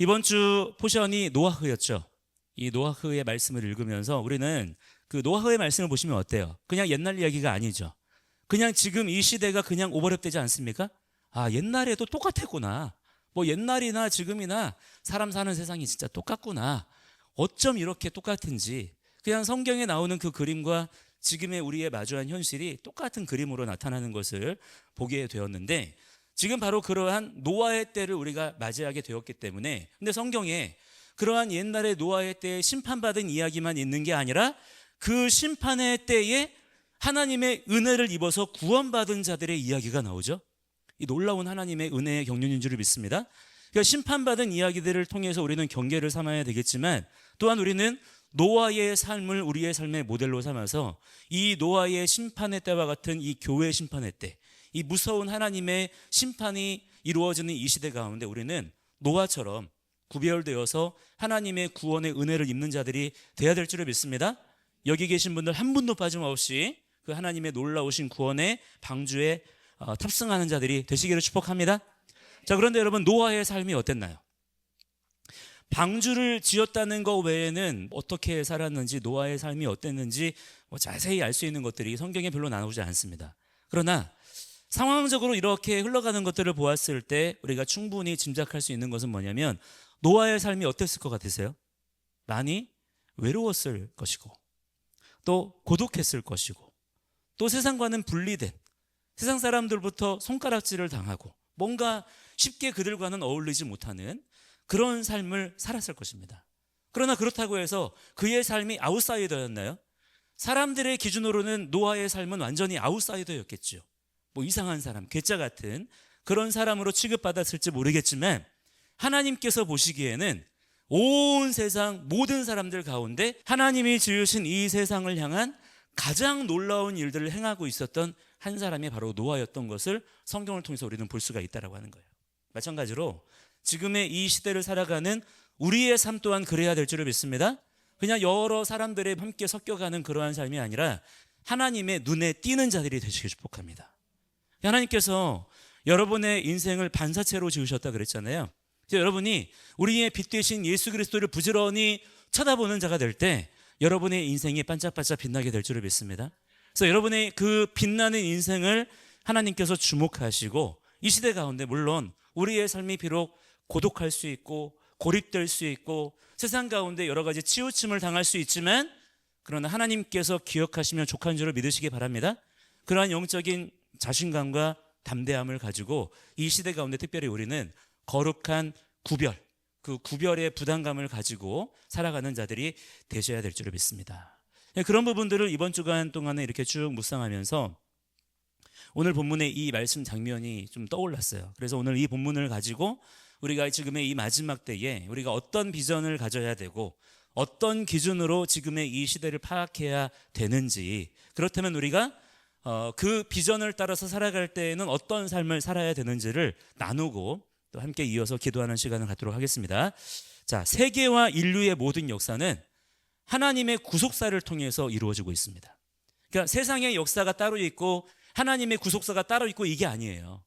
이번 주 포션이 노아흐였죠. 이 노아흐의 말씀을 읽으면서 우리는 그 노아흐의 말씀을 보시면 어때요? 그냥 옛날 이야기가 아니죠. 그냥 지금 이 시대가 그냥 오버랩되지 않습니까? 아, 옛날에도 똑같았구나. 뭐 옛날이나 지금이나 사람 사는 세상이 진짜 똑같구나. 어쩜 이렇게 똑같은지. 그냥 성경에 나오는 그 그림과 지금의 우리의 마주한 현실이 똑같은 그림으로 나타나는 것을 보게 되었는데, 지금 바로 그러한 노아의 때를 우리가 맞이하게 되었기 때문에, 근데 성경에 그러한 옛날의 노아의 때에 심판받은 이야기만 있는 게 아니라 그 심판의 때에 하나님의 은혜를 입어서 구원받은 자들의 이야기가 나오죠. 이 놀라운 하나님의 은혜의 경륜인 줄 믿습니다. 그러니까 심판받은 이야기들을 통해서 우리는 경계를 삼아야 되겠지만, 또한 우리는 노아의 삶을 우리의 삶의 모델로 삼아서 이 노아의 심판의 때와 같은 이 교회의 심판의 때, 이 무서운 하나님의 심판이 이루어지는 이 시대 가운데 우리는 노아처럼 구별되어서 하나님의 구원의 은혜를 입는 자들이 돼야 될 줄을 믿습니다. 여기 계신 분들 한 분도 빠짐없이 그 하나님의 놀라우신 구원의 방주에 탑승하는 자들이 되시기를 축복합니다. 자, 그런데 여러분, 노아의 삶이 어땠나요? 방주를 지었다는 것 외에는 어떻게 살았는지, 노아의 삶이 어땠는지 자세히 알 수 있는 것들이 성경에 별로 나오지 않습니다. 그러나 상황적으로 이렇게 흘러가는 것들을 보았을 때 우리가 충분히 짐작할 수 있는 것은 뭐냐면, 노아의 삶이 어땠을 것 같으세요? 많이 외로웠을 것이고, 또 고독했을 것이고, 또 세상과는 분리된, 세상 사람들부터 손가락질을 당하고 뭔가 쉽게 그들과는 어울리지 못하는 그런 삶을 살았을 것입니다. 그러나 그렇다고 해서 그의 삶이 아웃사이더였나요? 사람들의 기준으로는 노아의 삶은 완전히 아웃사이더였겠죠. 뭐 이상한 사람, 괴짜 같은 그런 사람으로 취급받았을지 모르겠지만, 하나님께서 보시기에는 온 세상 모든 사람들 가운데 하나님이 지으신 이 세상을 향한 가장 놀라운 일들을 행하고 있었던 한 사람이 바로 노아였던 것을 성경을 통해서 우리는 볼 수가 있다고 하는 거예요. 마찬가지로 지금의 이 시대를 살아가는 우리의 삶 또한 그래야 될 줄을 믿습니다. 그냥 여러 사람들에 함께 섞여가는 그러한 삶이 아니라 하나님의 눈에 띄는 자들이 되시길 축복합니다. 하나님께서 여러분의 인생을 반사체로 지으셨다 그랬잖아요. 여러분이 우리의 빛 되신 예수 그리스도를 부지런히 쳐다보는 자가 될 때 여러분의 인생이 반짝반짝 빛나게 될 줄을 믿습니다. 그래서 여러분의 그 빛나는 인생을 하나님께서 주목하시고, 이 시대 가운데 물론 우리의 삶이 비록 고독할 수 있고 고립될 수 있고 세상 가운데 여러 가지 치우침을 당할 수 있지만, 그러나 하나님께서 기억하시면 족한 줄을 믿으시기 바랍니다. 그러한 영적인 자신감과 담대함을 가지고 이 시대 가운데 특별히 우리는 거룩한 구별, 그 구별의 부담감을 가지고 살아가는 자들이 되셔야 될 줄을 믿습니다. 그런 부분들을 이번 주간 동안에 이렇게 쭉 묵상하면서 오늘 본문의 이 말씀 장면이 좀 떠올랐어요. 그래서 오늘 이 본문을 가지고 우리가 지금의 이 마지막 때에 우리가 어떤 비전을 가져야 되고 어떤 기준으로 지금의 이 시대를 파악해야 되는지, 그렇다면 우리가 그 비전을 따라서 살아갈 때에는 어떤 삶을 살아야 되는지를 나누고 또 함께 이어서 기도하는 시간을 갖도록 하겠습니다. 자, 세계와 인류의 모든 역사는 하나님의 구속사를 통해서 이루어지고 있습니다. 그러니까 세상의 역사가 따로 있고 하나님의 구속사가 따로 있고 이게 아니에요.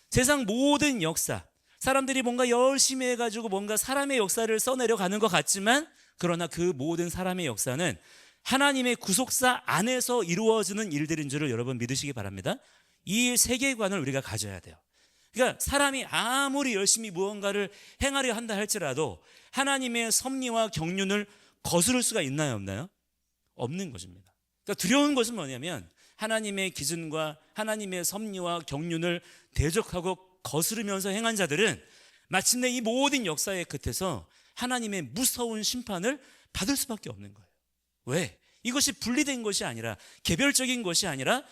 세상 모든 역사, 사람들이 뭔가 열심히 해가지고 뭔가 사람의 역사를 써내려가는 것 같지만, 그러나 그 모든 사람의 역사는 하나님의 구속사 안에서 이루어지는 일들인 줄을 여러분 믿으시기 바랍니다. 이 세계관을 우리가 가져야 돼요. 그러니까 사람이 아무리 열심히 무언가를 행하려 한다 할지라도 하나님의 섭리와 경륜을 거스를 수가 있나요, 없나요? 없는 것입니다. 그러니까 두려운 것은 뭐냐면, 하나님의 기준과 하나님의 섭리와 경륜을 대적하고 거스르면서 행한 자들은 마침내 이 모든 역사의 끝에서 하나님의 무서운 심판을 받을 수밖에 없는 거예요. 왜? 이것이 분리된 것이 아니라, 개별적인 것이 아니라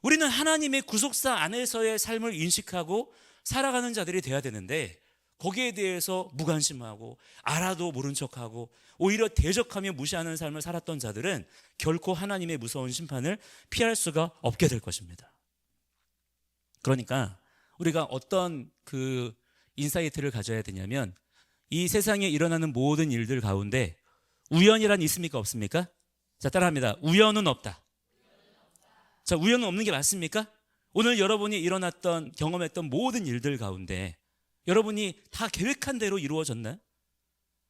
우리는 하나님의 구속사 안에서의 삶을 인식하고 살아가는 자들이 돼야 되는데, 거기에 대해서 무관심하고 알아도 모른 척하고 오히려 대적하며 무시하는 삶을 살았던 자들은 결코 하나님의 무서운 심판을 피할 수가 없게 될 것입니다. 그러니까 우리가 어떤 그 인사이트를 가져야 되냐면, 이 세상에 일어나는 모든 일들 가운데 우연이란 있습니까, 없습니까? 자, 따라합니다. 우연은 없다. 자, 우연은 없는 게 맞습니까? 오늘 여러분이 일어났던, 경험했던 모든 일들 가운데 여러분이 다 계획한 대로 이루어졌나요?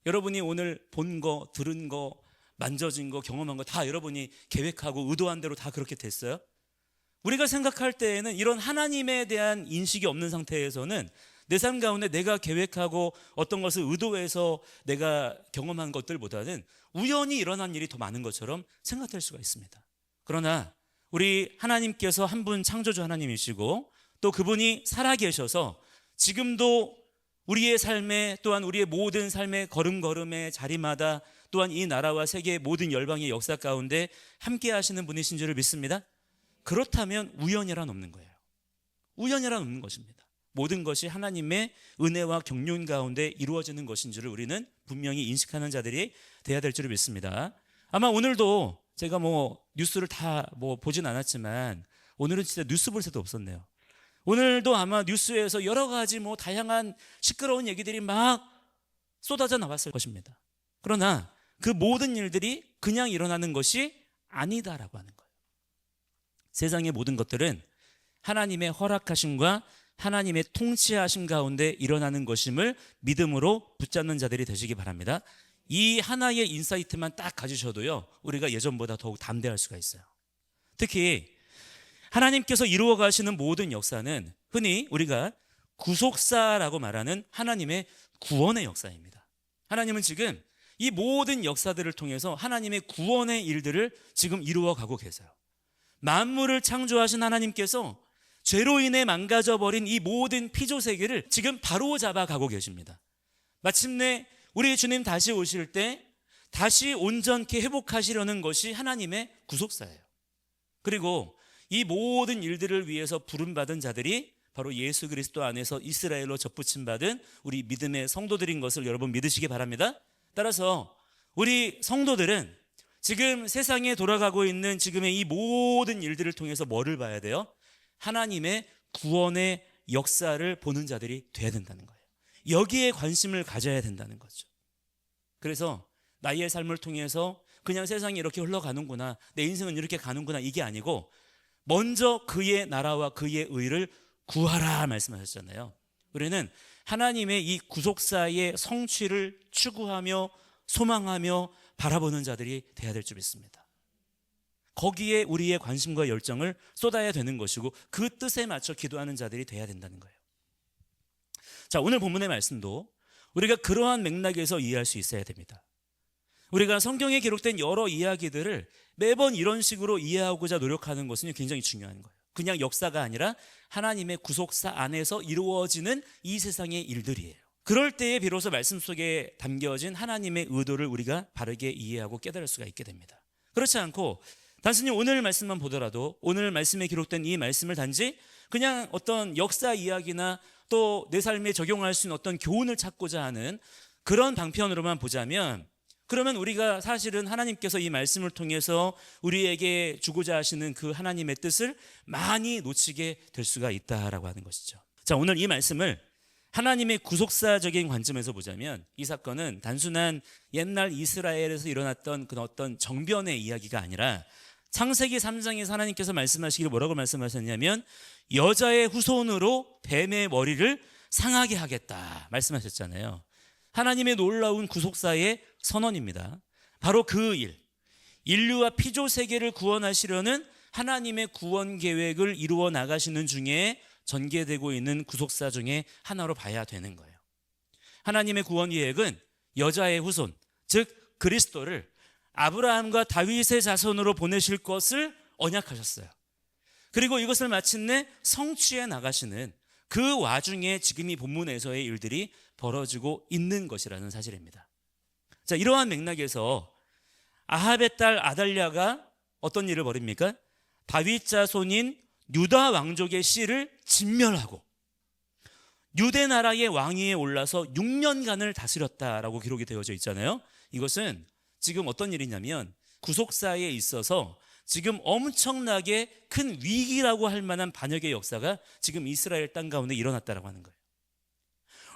여러분이 오늘 본 거, 들은 거, 만져진 거, 경험한 거 다 여러분이 계획하고 의도한 대로 다 그렇게 됐어요? 우리가 생각할 때에는 이런 하나님에 대한 인식이 없는 상태에서는 내 삶 가운데 내가 계획하고 어떤 것을 의도해서 내가 경험한 것들보다는 우연히 일어난 일이 더 많은 것처럼 생각될 수가 있습니다. 그러나 우리 하나님께서 한 분 창조주 하나님이시고 또 그분이 살아계셔서 지금도 우리의 삶에 또한 우리의 모든 삶의 걸음걸음의 자리마다 또한 이 나라와 세계의 모든 열방의 역사 가운데 함께 하시는 분이신 줄을 믿습니다. 그렇다면 우연이란 없는 거예요. 우연이란 없는 것입니다. 모든 것이 하나님의 은혜와 경륜 가운데 이루어지는 것인 줄을 우리는 분명히 인식하는 자들이 돼야 될 줄을 믿습니다. 아마 오늘도 제가 뉴스를 다 보진 않았지만 오늘은 진짜 뉴스 볼 새도 없었네요. 오늘도 아마 뉴스에서 여러 가지 다양한 시끄러운 얘기들이 막 쏟아져 나왔을 것입니다. 그러나 그 모든 일들이 그냥 일어나는 것이 아니다라고 하는 거예요. 세상의 모든 것들은 하나님의 허락하심과 하나님의 통치하심 가운데 일어나는 것임을 믿음으로 붙잡는 자들이 되시기 바랍니다. 이 하나의 인사이트만 딱 가지셔도요, 우리가 예전보다 더욱 담대할 수가 있어요. 특히 하나님께서 이루어 가시는 모든 역사는 흔히 우리가 구속사라고 말하는 하나님의 구원의 역사입니다. 하나님은 지금 이 모든 역사들을 통해서 하나님의 구원의 일들을 지금 이루어 가고 계세요. 만물을 창조하신 하나님께서 죄로 인해 망가져버린 이 모든 피조 세계를 지금 바로잡아 가고 계십니다. 마침내 우리 주님 다시 오실 때 다시 온전케 회복하시려는 것이 하나님의 구속사예요. 그리고 이 모든 일들을 위해서 부름받은 자들이 바로 예수 그리스도 안에서 이스라엘로 접붙임 받은 우리 믿음의 성도들인 것을 여러분 믿으시기 바랍니다. 따라서 우리 성도들은 지금 세상에 돌아가고 있는 지금의 이 모든 일들을 통해서 뭐를 봐야 돼요? 하나님의 구원의 역사를 보는 자들이 돼야 된다는 거예요. 여기에 관심을 가져야 된다는 거죠. 그래서 나의 삶을 통해서 그냥 세상이 이렇게 흘러가는구나, 내 인생은 이렇게 가는구나, 이게 아니고 먼저 그의 나라와 그의 의를 구하라 말씀하셨잖아요. 우리는 하나님의 이 구속사의 성취를 추구하며 소망하며 바라보는 자들이 돼야 될 줄 믿습니다. 거기에 우리의 관심과 열정을 쏟아야 되는 것이고 그 뜻에 맞춰 기도하는 자들이 돼야 된다는 거예요. 자, 오늘 본문의 말씀도 우리가 그러한 맥락에서 이해할 수 있어야 됩니다. 우리가 성경에 기록된 여러 이야기들을 매번 이런 식으로 이해하고자 노력하는 것은 굉장히 중요한 거예요. 그냥 역사가 아니라 하나님의 구속사 안에서 이루어지는 이 세상의 일들이에요. 그럴 때에 비로소 말씀 속에 담겨진 하나님의 의도를 우리가 바르게 이해하고 깨달을 수가 있게 됩니다. 그렇지 않고 단순히 오늘 말씀만 보더라도 오늘 말씀에 기록된 이 말씀을 단지 그냥 어떤 역사 이야기나 또 내 삶에 적용할 수 있는 어떤 교훈을 찾고자 하는 그런 방편으로만 보자면, 그러면 우리가 사실은 하나님께서 이 말씀을 통해서 우리에게 주고자 하시는 그 하나님의 뜻을 많이 놓치게 될 수가 있다라고 하는 것이죠. 자, 오늘 이 말씀을 하나님의 구속사적인 관점에서 보자면 이 사건은 단순한 옛날 이스라엘에서 일어났던 그런 어떤 정변의 이야기가 아니라 창세기 3장에서 하나님께서 말씀하시기를 뭐라고 말씀하셨냐면 여자의 후손으로 뱀의 머리를 상하게 하겠다 말씀하셨잖아요. 하나님의 놀라운 구속사의 선언입니다. 바로 그 인류와 피조 세계를 구원하시려는 하나님의 구원 계획을 이루어 나가시는 중에 전개되고 있는 구속사 중에 하나로 봐야 되는 거예요. 하나님의 구원 계획은 여자의 후손, 즉 그리스도를 아브라함과 다윗의 자손으로 보내실 것을 언약하셨어요. 그리고 이것을 마침내 성취해 나가시는 그 와중에 지금 이 본문에서의 일들이 벌어지고 있는 것이라는 사실입니다. 자, 이러한 맥락에서 아합의 딸 아달랴가 어떤 일을 벌입니까? 다윗 자손인 유다 왕족의 씨를 진멸하고 유대 나라의 왕위에 올라서 6년간을 다스렸다라고 기록이 되어져 있잖아요. 이것은 지금 어떤 일이냐면 구속사에 있어서 지금 엄청나게 큰 위기라고 할 만한 반역의 역사가 지금 이스라엘 땅 가운데 일어났다라고 하는 거예요.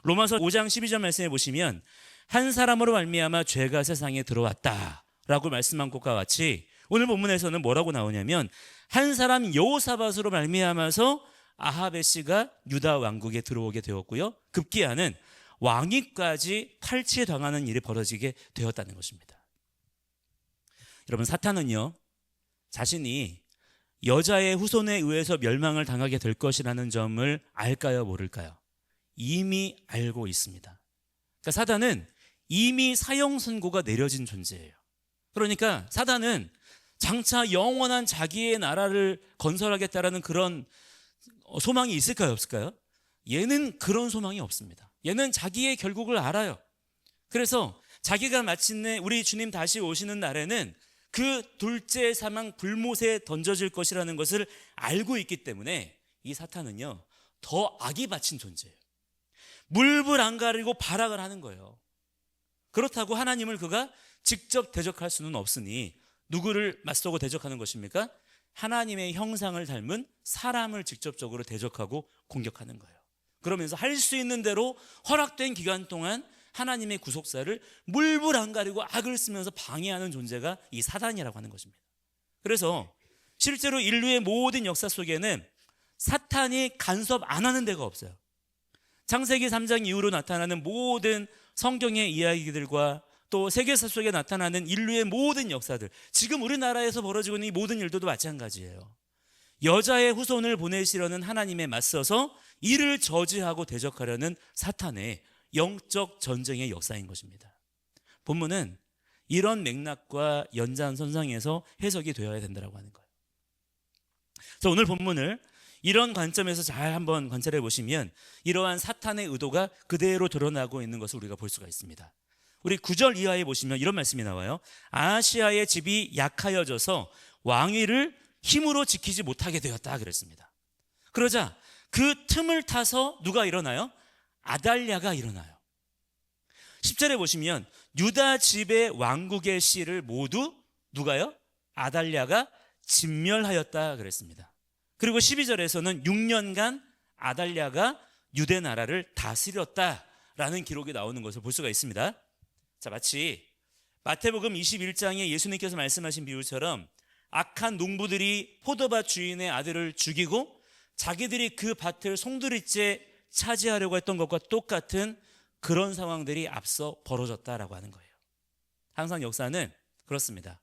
로마서 5장 12절 말씀해 보시면 한 사람으로 말미암아 죄가 세상에 들어왔다라고 말씀한 것과 같이 오늘 본문에서는 뭐라고 나오냐면 한 사람 여호사밧으로 말미암아서 아합의 씨가 유다 왕국에 들어오게 되었고요. 급기야는 왕위까지 탈취당하는 일이 벌어지게 되었다는 것입니다. 여러분, 사탄은요, 자신이 여자의 후손에 의해서 멸망을 당하게 될 것이라는 점을 알까요, 모를까요? 이미 알고 있습니다. 그러니까 사단은 이미 사형 선고가 내려진 존재예요. 그러니까 사단은 장차 영원한 자기의 나라를 건설하겠다라는 그런 소망이 있을까요, 없을까요? 얘는 그런 소망이 없습니다. 얘는 자기의 결국을 알아요. 그래서 자기가 마침내 우리 주님 다시 오시는 날에는 그 둘째 사망 불못에 던져질 것이라는 것을 알고 있기 때문에 이 사탄은요, 더 악이 받친 존재예요. 물불 안 가리고 발악을 하는 거예요. 그렇다고 하나님을 그가 직접 대적할 수는 없으니 누구를 맞서고 대적하는 것입니까? 하나님의 형상을 닮은 사람을 직접적으로 대적하고 공격하는 거예요. 그러면서 할 수 있는 대로 허락된 기간 동안 하나님의 구속사를 물불 안 가리고 악을 쓰면서 방해하는 존재가 이 사단이라고 하는 것입니다. 그래서 실제로 인류의 모든 역사 속에는 사탄이 간섭 안 하는 데가 없어요. 창세기 3장 이후로 나타나는 모든 성경의 이야기들과 또 세계사 속에 나타나는 인류의 모든 역사들, 지금 우리나라에서 벌어지고 있는 이 모든 일들도 마찬가지예요. 여자의 후손을 보내시려는 하나님에 맞서서 이를 저지하고 대적하려는 사탄의 영적 전쟁의 역사인 것입니다. 본문은 이런 맥락과 연장선상에서 해석이 되어야 된다고 하는 거예요. 그래서 오늘 본문을 이런 관점에서 잘 한번 관찰해 보시면 이러한 사탄의 의도가 그대로 드러나고 있는 것을 우리가 볼 수가 있습니다. 우리 9절 이하에 보시면 이런 말씀이 나와요. 아하시아의 집이 약하여져서 왕위를 힘으로 지키지 못하게 되었다 그랬습니다. 그러자 그 틈을 타서 누가 일어나요? 아달랴가 일어나요. 10절에 보시면 유다 집의 왕국의 씨를 모두 누가요? 아달랴가 진멸하였다 그랬습니다. 그리고 12절에서는 6년간 아달랴가 유대 나라를 다스렸다라는 기록이 나오는 것을 볼 수가 있습니다. 자, 마치 마태복음 21장에 예수님께서 말씀하신 비유처럼 악한 농부들이 포도밭 주인의 아들을 죽이고 자기들이 그 밭을 송두리째 차지하려고 했던 것과 똑같은 그런 상황들이 앞서 벌어졌다라고 하는 거예요. 항상 역사는 그렇습니다.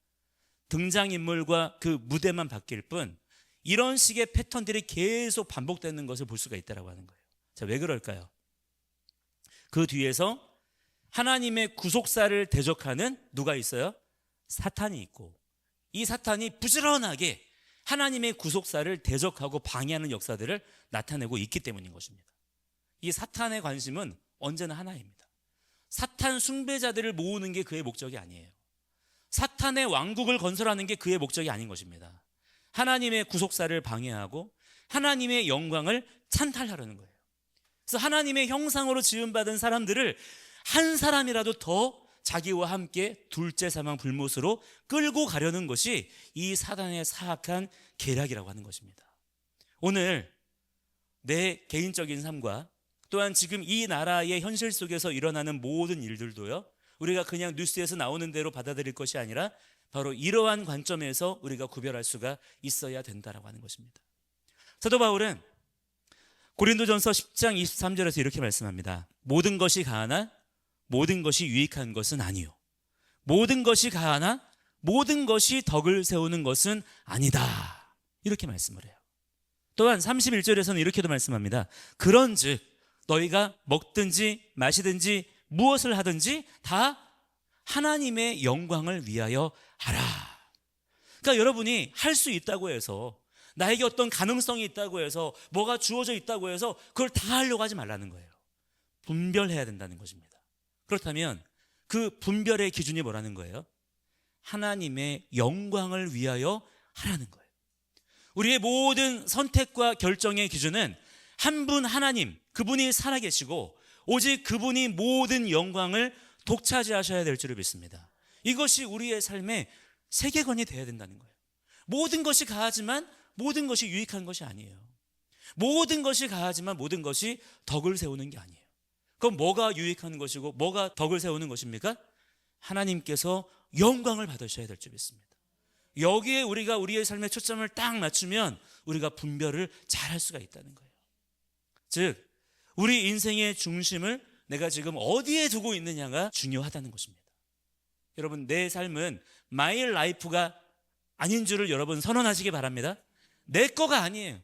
등장인물과 그 무대만 바뀔 뿐 이런 식의 패턴들이 계속 반복되는 것을 볼 수가 있다라고 하는 거예요. 자, 왜 그럴까요? 그 뒤에서 하나님의 구속사를 대적하는 누가 있어요? 사탄이 있고, 이 사탄이 부지런하게 하나님의 구속사를 대적하고 방해하는 역사들을 나타내고 있기 때문인 것입니다. 이 사탄의 관심은 언제나 하나입니다. 사탄 숭배자들을 모으는 게 그의 목적이 아니에요. 사탄의 왕국을 건설하는 게 그의 목적이 아닌 것입니다. 하나님의 구속사를 방해하고 하나님의 영광을 찬탈하려는 거예요. 그래서 하나님의 형상으로 지음받은 사람들을 한 사람이라도 더 자기와 함께 둘째 사망 불못으로 끌고 가려는 것이 이 사단의 사악한 계략이라고 하는 것입니다. 오늘 내 개인적인 삶과 또한 지금 이 나라의 현실 속에서 일어나는 모든 일들도요, 우리가 그냥 뉴스에서 나오는 대로 받아들일 것이 아니라 바로 이러한 관점에서 우리가 구별할 수가 있어야 된다라고 하는 것입니다. 사도 바울은 고린도전서 10장 23절에서 이렇게 말씀합니다. 모든 것이 가하나 모든 것이 유익한 것은 아니요, 모든 것이 가하나 모든 것이 덕을 세우는 것은 아니다, 이렇게 말씀을 해요. 또한 31절에서는 이렇게도 말씀합니다. 그런즉 너희가 먹든지 마시든지 무엇을 하든지 다 하나님의 영광을 위하여 하라. 그러니까 여러분이 할 수 있다고 해서, 나에게 어떤 가능성이 있다고 해서, 뭐가 주어져 있다고 해서 그걸 다 하려고 하지 말라는 거예요. 분별해야 된다는 것입니다. 그렇다면 그 분별의 기준이 뭐라는 거예요? 하나님의 영광을 위하여 하라는 거예요. 우리의 모든 선택과 결정의 기준은 한 분 하나님, 그분이 살아계시고 오직 그분이 모든 영광을 독차지하셔야 될 줄을 믿습니다. 이것이 우리의 삶의 세계관이 되어야 된다는 거예요. 모든 것이 가하지만 모든 것이 유익한 것이 아니에요. 모든 것이 가하지만 모든 것이 덕을 세우는 게 아니에요. 그럼 뭐가 유익한 것이고 뭐가 덕을 세우는 것입니까? 하나님께서 영광을 받으셔야 될 줄 믿습니다. 여기에 우리가 우리의 삶의 초점을 딱 맞추면 우리가 분별을 잘 할 수가 있다는 거예요. 즉 우리 인생의 중심을 내가 지금 어디에 두고 있느냐가 중요하다는 것입니다. 여러분, 내 삶은 my life가 아닌 줄을 여러분 선언하시기 바랍니다. 내 거가 아니에요.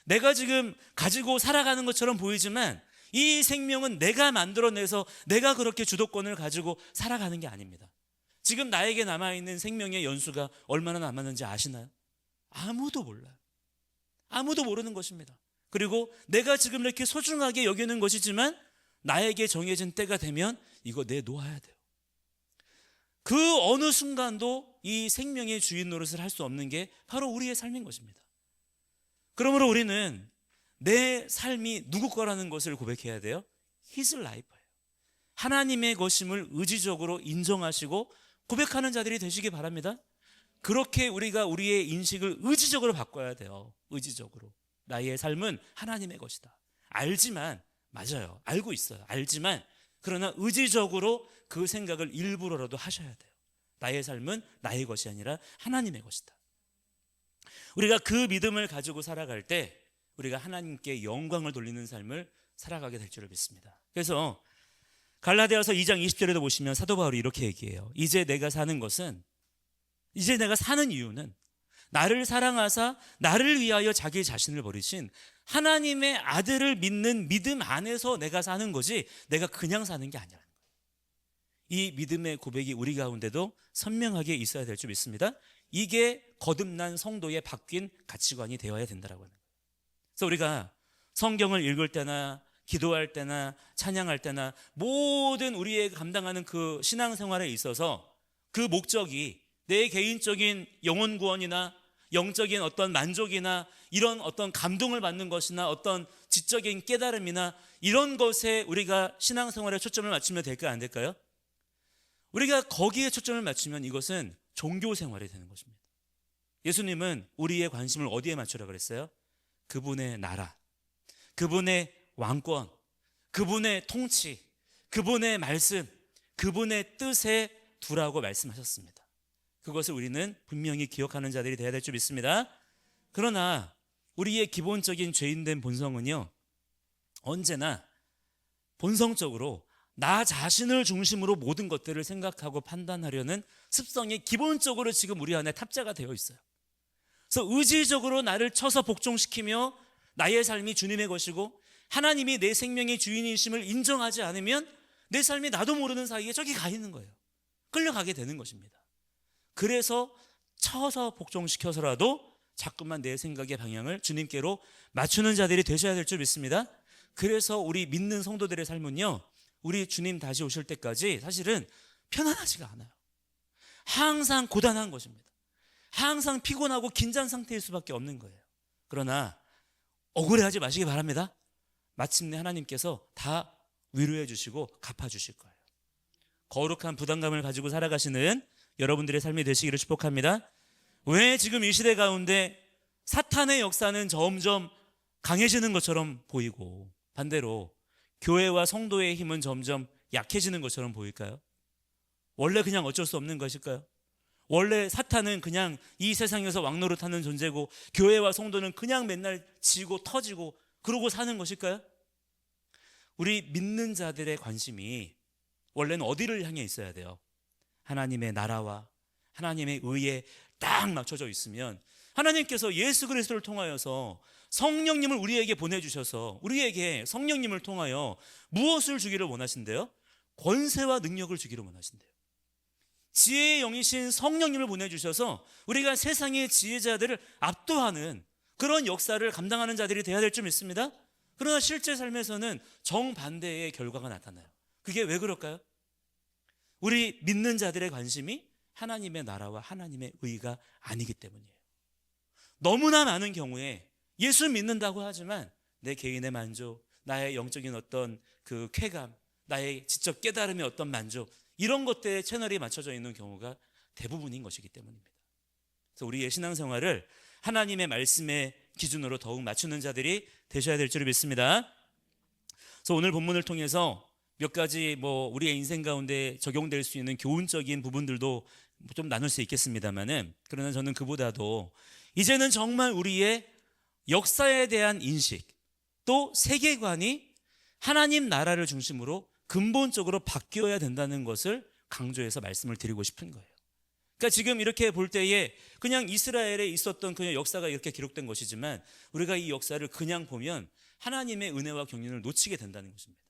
내가 지금 가지고 살아가는 것처럼 보이지만 이 생명은 내가 만들어내서 내가 그렇게 주도권을 가지고 살아가는 게 아닙니다. 지금 나에게 남아있는 생명의 연수가 얼마나 남았는지 아시나요? 아무도 몰라요. 아무도 모르는 것입니다. 그리고 내가 지금 이렇게 소중하게 여기는 것이지만 나에게 정해진 때가 되면 이거 내놓아야 돼요. 그 어느 순간도 이 생명의 주인 노릇을 할 수 없는 게 바로 우리의 삶인 것입니다. 그러므로 우리는 내 삶이 누구 거라는 것을 고백해야 돼요. His life예요. 하나님의 것임을 의지적으로 인정하시고 고백하는 자들이 되시기 바랍니다. 그렇게 우리가 우리의 인식을 의지적으로 바꿔야 돼요. 의지적으로. 나의 삶은 하나님의 것이다. 알지만, 맞아요. 알고 있어요. 알지만, 그러나 의지적으로 그 생각을 일부러라도 하셔야 돼요. 나의 삶은 나의 것이 아니라 하나님의 것이다. 우리가 그 믿음을 가지고 살아갈 때 우리가 하나님께 영광을 돌리는 삶을 살아가게 될 줄을 믿습니다. 그래서 갈라디아서 2장 20절에도 보시면 사도 바울이 이렇게 얘기해요. 이제 내가 사는 이유는 나를 사랑하사 나를 위하여 자기 자신을 버리신 하나님의 아들을 믿는 믿음 안에서 내가 사는 거지 내가 그냥 사는 게 아니라는 거예요. 이 믿음의 고백이 우리 가운데도 선명하게 있어야 될 줄 믿습니다. 이게 거듭난 성도의 바뀐 가치관이 되어야 된다라고 하는 거예요. 그래서 우리가 성경을 읽을 때나 기도할 때나 찬양할 때나 모든 우리의 감당하는 그 신앙생활에 있어서 그 목적이 내 개인적인 영혼 구원이나 영적인 어떤 만족이나 이런 어떤 감동을 받는 것이나 어떤 지적인 깨달음이나 이런 것에 우리가 신앙생활에 초점을 맞추면 될까요? 안 될까요? 우리가 거기에 초점을 맞추면 이것은 종교생활이 되는 것입니다. 예수님은 우리의 관심을 어디에 맞추라고 그랬어요? 그분의 나라, 그분의 왕권, 그분의 통치, 그분의 말씀, 그분의 뜻에 두라고 말씀하셨습니다. 그것을 우리는 분명히 기억하는 자들이 되어야 될 줄 믿습니다. 그러나 우리의 기본적인 죄인된 본성은요, 언제나 본성적으로 나 자신을 중심으로 모든 것들을 생각하고 판단하려는 습성이 기본적으로 지금 우리 안에 탑재가 되어 있어요. 그래서 의지적으로 나를 쳐서 복종시키며 나의 삶이 주님의 것이고 하나님이 내 생명의 주인이심을 인정하지 않으면 내 삶이 나도 모르는 사이에 저기 가 있는 거예요. 끌려가게 되는 것입니다. 그래서 쳐서 복종시켜서라도 자꾸만 내 생각의 방향을 주님께로 맞추는 자들이 되셔야 될 줄 믿습니다. 그래서 우리 믿는 성도들의 삶은요, 우리 주님 다시 오실 때까지 사실은 편안하지가 않아요. 항상 고단한 것입니다. 항상 피곤하고 긴장 상태일 수밖에 없는 거예요. 그러나 억울해하지 마시기 바랍니다. 마침내 하나님께서 다 위로해 주시고 갚아 주실 거예요. 거룩한 부담감을 가지고 살아가시는 여러분들의 삶이 되시기를 축복합니다. 왜 지금 이 시대 가운데 사탄의 역사는 점점 강해지는 것처럼 보이고 반대로 교회와 성도의 힘은 점점 약해지는 것처럼 보일까요? 원래 그냥 어쩔 수 없는 것일까요? 원래 사탄은 그냥 이 세상에서 왕노릇하는 존재고 교회와 성도는 그냥 맨날 지고 터지고 그러고 사는 것일까요? 우리 믿는 자들의 관심이 원래는 어디를 향해 있어야 돼요? 하나님의 나라와 하나님의 의에 딱 맞춰져 있으면 하나님께서 예수 그리스도를 통하여서 성령님을 우리에게 보내주셔서 우리에게 성령님을 통하여 무엇을 주기를 원하신대요? 권세와 능력을 주기를 원하신대요. 지혜의 영이신 성령님을 보내주셔서 우리가 세상의 지혜자들을 압도하는 그런 역사를 감당하는 자들이 되어야 될 줄 믿습니다. 그러나 실제 삶에서는 정반대의 결과가 나타나요. 그게 왜 그럴까요? 우리 믿는 자들의 관심이 하나님의 나라와 하나님의 의가 아니기 때문이에요. 너무나 많은 경우에 예수 믿는다고 하지만 내 개인의 만족, 나의 영적인 어떤 그 쾌감, 나의 지적 깨달음의 어떤 만족, 이런 것들에 채널이 맞춰져 있는 경우가 대부분인 것이기 때문입니다. 그래서 우리의 신앙생활을 하나님의 말씀의 기준으로 더욱 맞추는 자들이 되셔야 될 줄 믿습니다. 그래서 오늘 본문을 통해서 몇 가지 우리의 인생 가운데 적용될 수 있는 교훈적인 부분들도 좀 나눌 수 있겠습니다만은, 그러나 저는 그보다도 이제는 정말 우리의 역사에 대한 인식 또 세계관이 하나님 나라를 중심으로 근본적으로 바뀌어야 된다는 것을 강조해서 말씀을 드리고 싶은 거예요. 그러니까 지금 이렇게 볼 때에 그냥 이스라엘에 있었던 그냥 역사가 이렇게 기록된 것이지만 우리가 이 역사를 그냥 보면 하나님의 은혜와 경륜을 놓치게 된다는 것입니다.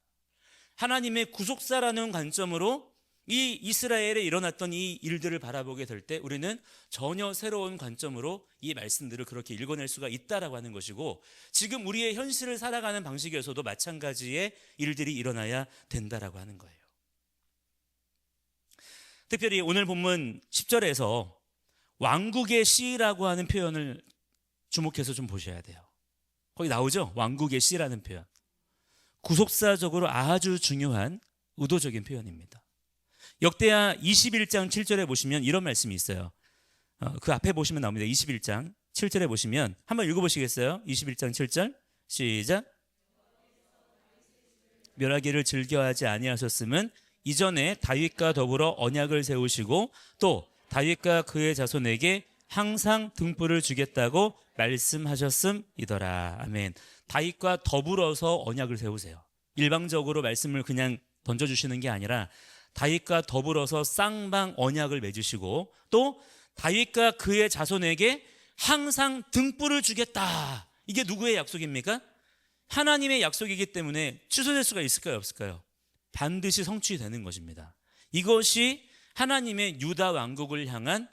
하나님의 구속사라는 관점으로 이 이스라엘에 일어났던 이 일들을 바라보게 될 때 우리는 전혀 새로운 관점으로 이 말씀들을 그렇게 읽어낼 수가 있다라고 하는 것이고, 지금 우리의 현실을 살아가는 방식에서도 마찬가지의 일들이 일어나야 된다라고 하는 거예요. 특별히 오늘 본문 10절에서 왕국의 씨라고 하는 표현을 주목해서 좀 보셔야 돼요. 거기 나오죠? 왕국의 씨라는 표현. 구속사적으로 아주 중요한 의도적인 표현입니다. 역대하 21장 7절에 보시면 이런 말씀이 있어요. 그 앞에 보시면 나옵니다. 21장 7절에 보시면 한번 읽어보시겠어요? 21장 7절 시작. 멸하기를 즐겨하지 아니하셨음은 이전에 다윗과 더불어 언약을 세우시고 또 다윗과 그의 자손에게 항상 등불을 주겠다고 말씀하셨음이더라. 아멘. 다윗과 더불어서 언약을 세우세요. 일방적으로 말씀을 그냥 던져주시는 게 아니라 다윗과 더불어서 쌍방 언약을 맺으시고 또 다윗과 그의 자손에게 항상 등불을 주겠다. 이게 누구의 약속입니까? 하나님의 약속이기 때문에 취소될 수가 있을까요? 없을까요? 반드시 성취되는 것입니다. 이것이 하나님의 유다 왕국을 향한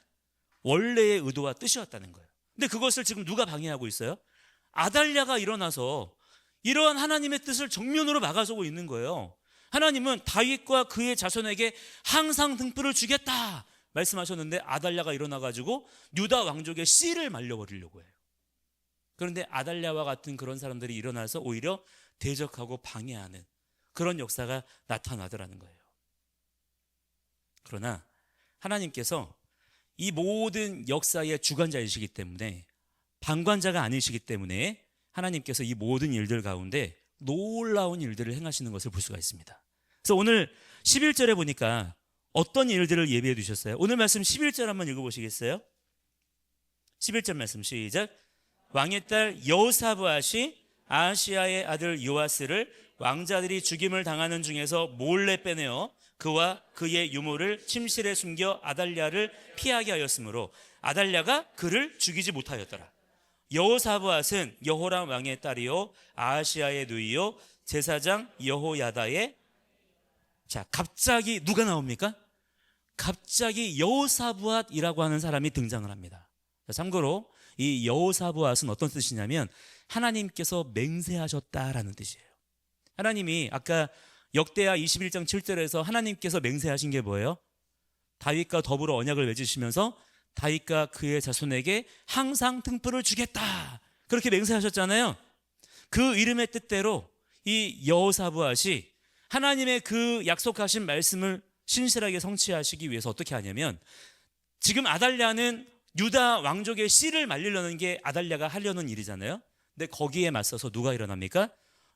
원래의 의도와 뜻이었다는 거예요. 근데 그것을 지금 누가 방해하고 있어요? 아달랴가 일어나서 이러한 하나님의 뜻을 정면으로 막아서고 있는 거예요. 하나님은 다윗과 그의 자손에게 항상 등불을 주겠다 말씀하셨는데 아달랴가 일어나가지고 유다 왕족의 씨를 말려버리려고 해요. 그런데 아달랴와 같은 그런 사람들이 일어나서 오히려 대적하고 방해하는 그런 역사가 나타나더라는 거예요. 그러나 하나님께서 이 모든 역사의 주관자이시기 때문에, 방관자가 아니시기 때문에 하나님께서 이 모든 일들 가운데 놀라운 일들을 행하시는 것을 볼 수가 있습니다. 그래서 오늘 11절에 보니까 어떤 일들을 예비해 두셨어요? 오늘 말씀 11절 한번 읽어보시겠어요? 11절 말씀 시작. 왕의 딸 여호사브앗이 아하시야의 아들 요아스를 왕자들이 죽임을 당하는 중에서 몰래 빼내어 그와 그의 유모를 침실에 숨겨 아달랴를 피하게 하였으므로 아달랴가 그를 죽이지 못하였더라. 여호사브앗은 여호람 왕의 딸이요 아하시야의 누이요 제사장 여호야다의, 자, 갑자기 누가 나옵니까? 갑자기 여호사브앗이라고 하는 사람이 등장을 합니다. 참고로 이 여호사브앗은 어떤 뜻이냐면 하나님께서 맹세하셨다라는 뜻이에요. 하나님이 아까 역대하 21장 7절에서 하나님께서 맹세하신 게 뭐예요? 다윗과 더불어 언약을 맺으시면서 다윗과 그의 자손에게 항상 등불을 주겠다, 그렇게 맹세하셨잖아요. 그 이름의 뜻대로 이 여호사브앗이 하나님의 그 약속하신 말씀을 신실하게 성취하시기 위해서 어떻게 하냐면, 지금 아달랴는 유다 왕족의 씨를 말리려는 게 아달랴가 하려는 일이잖아요. 근데 거기에 맞서서 누가 일어납니까?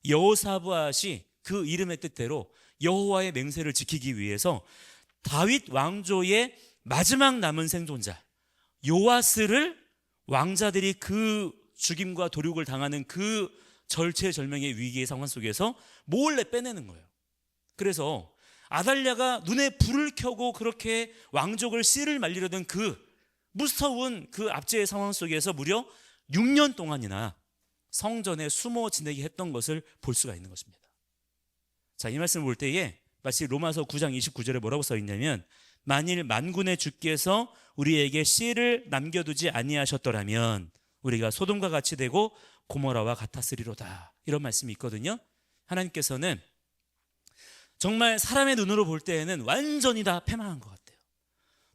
여호사브앗이 그 이름의 뜻대로 여호와의 맹세를 지키기 위해서 다윗 왕조의 마지막 남은 생존자 요아스를 왕자들이 그 죽임과 도륙을 당하는 그 절체절명의 위기의 상황 속에서 몰래 빼내는 거예요. 그래서 아달랴가 눈에 불을 켜고 그렇게 왕족을 씨를 말리려던 그 무서운 그 압제의 상황 속에서 무려 6년 동안이나 성전에 숨어 지내게 했던 것을 볼 수가 있는 것입니다. 자, 이 말씀을 볼 때에 마치 로마서 9장 29절에 뭐라고 써 있냐면, 만일 만군의 주께서 우리에게 씨를 남겨두지 아니하셨더라면 우리가 소돔과 같이 되고 고모라와 같았으리로다, 이런 말씀이 있거든요. 하나님께서는 정말 사람의 눈으로 볼 때에는 완전히 다 패망한 것 같아요.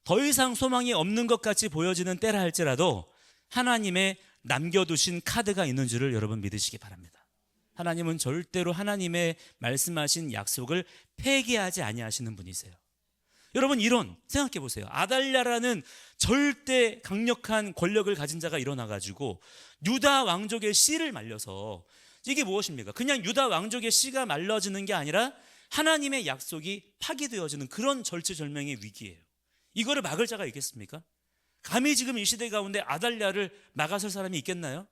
더 이상 소망이 없는 것 같이 보여지는 때라 할지라도 하나님의 남겨두신 카드가 있는 줄을 여러분 믿으시기 바랍니다. 하나님은 절대로 하나님의 말씀하신 약속을 폐기하지 아니하시는 분이세요. 여러분, 이론 생각해 보세요. 아달랴라는 절대 강력한 권력을 가진 자가 일어나가지고 유다 왕족의 씨를 말려서, 이게 무엇입니까? 그냥 유다 왕족의 씨가 말려지는 게 아니라 하나님의 약속이 파기되어지는 그런 절체절명의 위기예요. 이거를 막을 자가 있겠습니까? 감히 지금 이 시대 가운데 아달랴를 막아설 사람이 있겠나요?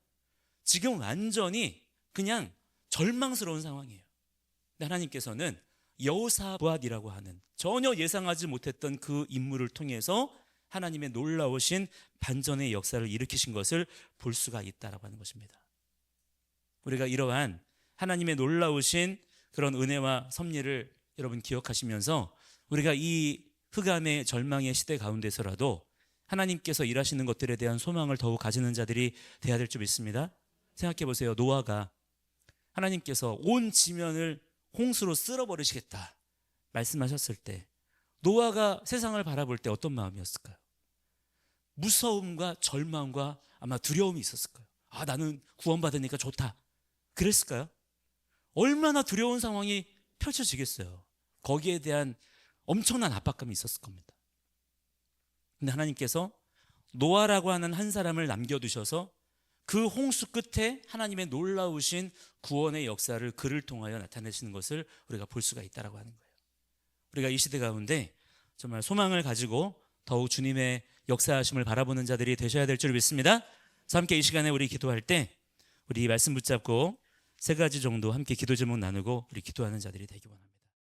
지금 완전히 그냥 절망스러운 상황이에요. 근데 하나님께서는 여호사밧이라고 하는 전혀 예상하지 못했던 그 인물을 통해서 하나님의 놀라우신 반전의 역사를 일으키신 것을 볼 수가 있다라고 하는 것입니다. 우리가 이러한 하나님의 놀라우신 그런 은혜와 섭리를 여러분 기억하시면서 우리가 이 흑암의 절망의 시대 가운데서라도 하나님께서 일하시는 것들에 대한 소망을 더욱 가지는 자들이 돼야 될 줄 믿습니다. 생각해 보세요. 노아가 하나님께서 온 지면을 홍수로 쓸어버리시겠다 말씀하셨을 때 노아가 세상을 바라볼 때 어떤 마음이었을까요? 무서움과 절망과 아마 두려움이 있었을 거예요. 아, 나는 구원받으니까 좋다. 그랬을까요? 얼마나 두려운 상황이 펼쳐지겠어요. 거기에 대한 엄청난 압박감이 있었을 겁니다. 근데 하나님께서 노아라고 하는 한 사람을 남겨두셔서 그 홍수 끝에 하나님의 놀라우신 구원의 역사를 그를 통하여 나타내시는 것을 우리가 볼 수가 있다라고 하는 거예요. 우리가 이 시대 가운데 정말 소망을 가지고 더욱 주님의 역사하심을 바라보는 자들이 되셔야 될 줄 믿습니다. 그래서 함께 이 시간에 우리 기도할 때 우리 말씀 붙잡고 3가지 정도 함께 기도 제목 나누고 우리 기도하는 자들이 되기 원합니다.